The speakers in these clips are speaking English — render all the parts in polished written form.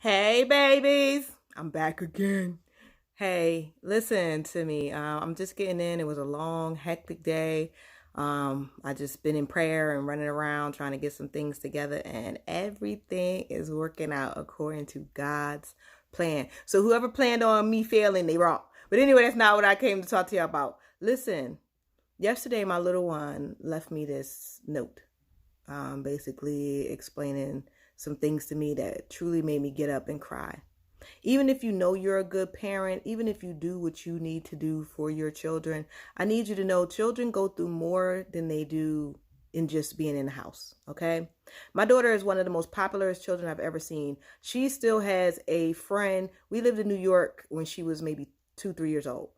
Hey, babies. I'm back again. Hey, listen to me. I'm just getting in. It was a long, hectic day. I just been in prayer and running around trying to get some things together, and everything is working out according to God's plan. So whoever planned on me failing, they wrong. But anyway, that's not what I came to talk to you about. Listen, yesterday my little one left me this note, basically explaining some things to me that truly made me get up and cry. Even if you know you're a good parent, even if you do what you need to do for your children, I need you to know children go through more than they do in just being in the house, okay? My daughter is one of the most popular children I've ever seen. She still has a friend. We lived in New York when she was maybe 2, 3 years old.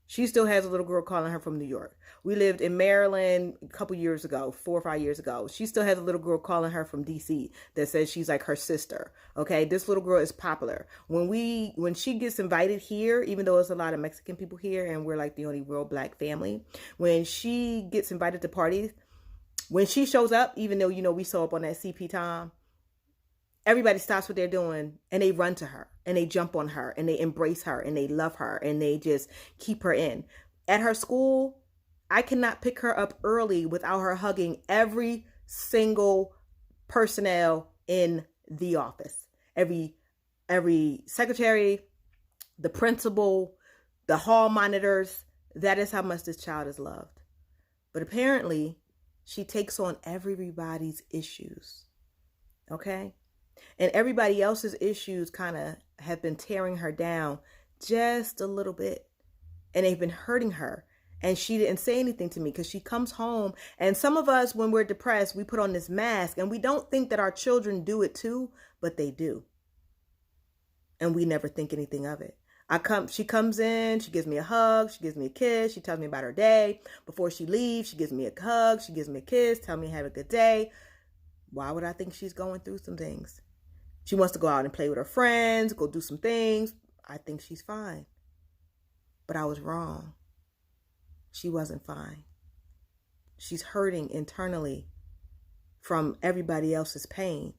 She still has a little girl calling her from New York. We lived in Maryland a couple years ago, 4 or 5 years ago. She still has a little girl calling her from DC that says she's like her sister. Okay, this little girl is popular. When she gets invited here, even though there's a lot of Mexican people here and we're like the only real black family, when she gets invited to parties, when she shows up, even though we saw up on that CP time, everybody stops what they're doing and they run to her and they jump on her and they embrace her and they love her and they just keep her in. At her school, I cannot pick her up early without her hugging every single personnel in the office. Every secretary, the principal, the hall monitors. That is how much this child is loved. But apparently, she takes on everybody's issues. Okay? And everybody else's issues kind of have been tearing her down just a little bit. And they've been hurting her. And she didn't say anything to me because she comes home. And some of us, when we're depressed, we put on this mask and we don't think that our children do it too, but they do. And we never think anything of it. She comes in, she gives me a hug, she gives me a kiss, she tells me about her day. Before she leaves, she gives me a hug, she gives me a kiss, tell me have a good day. Why would I think she's going through some things? She wants to go out and play with her friends, go do some things. I think she's fine. But I was wrong. She wasn't fine. She's hurting internally from everybody else's pain,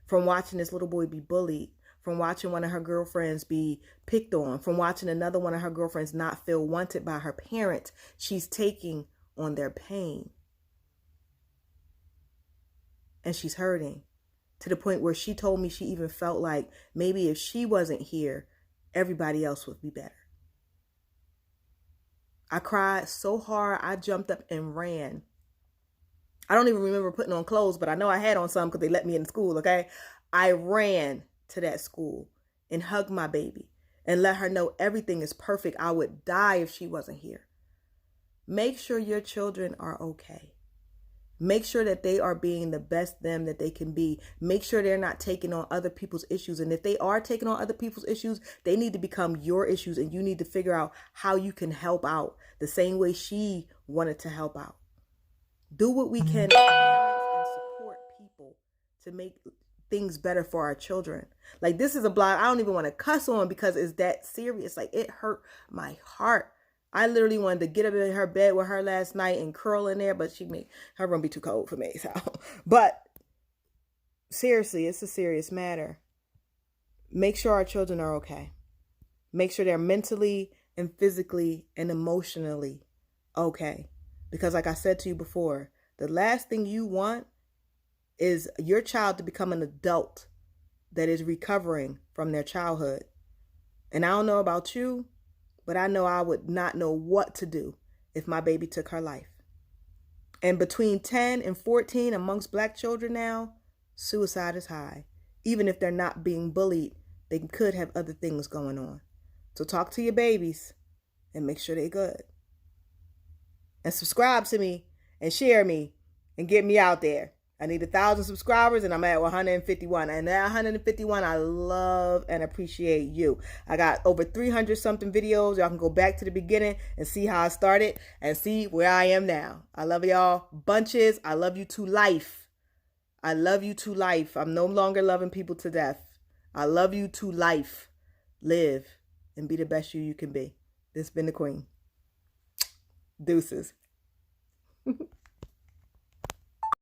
from watching this little boy be bullied, from watching one of her girlfriends be picked on, from watching another one of her girlfriends not feel wanted by her parents. She's taking on their pain. And she's hurting to the point where she told me she even felt like maybe if she wasn't here, everybody else would be better. I cried so hard, I jumped up and ran. I don't even remember putting on clothes, but I know I had on some because they let me in school, okay? I ran to that school and hugged my baby and let her know everything is perfect. I would die if she wasn't here. Make sure your children are okay. Make sure that they are being the best them that they can be. Make sure they're not taking on other people's issues. And if they are taking on other people's issues, they need to become your issues. And you need to figure out how you can help out the same way she wanted to help out. Do what we can as parents and support people to make things better for our children. Like, this is a blog I don't even want to cuss on because it's that serious. Like, it hurt my heart. I literally wanted to get up in her bed with her last night and curl in there, but her room be too cold for me. So, but seriously, it's a serious matter. Make sure our children are okay. Make sure they're mentally and physically and emotionally okay. Because like I said to you before, the last thing you want is your child to become an adult that is recovering from their childhood. And I don't know about you, but I know I would not know what to do if my baby took her life. And between 10 and 14 amongst black children now, suicide is high. Even if they're not being bullied, they could have other things going on. So talk to your babies and make sure they're good. And subscribe to me and share me and get me out there. I need 1,000 subscribers and I'm at 151. And that 151, I love and appreciate you. I got over 300 something videos. Y'all can go back to the beginning and see how I started and see where I am now. I love y'all bunches. I love you to life. I love you to life. I'm no longer loving people to death. I love you to life. Live and be the best you can be. This has been the Queen. Deuces.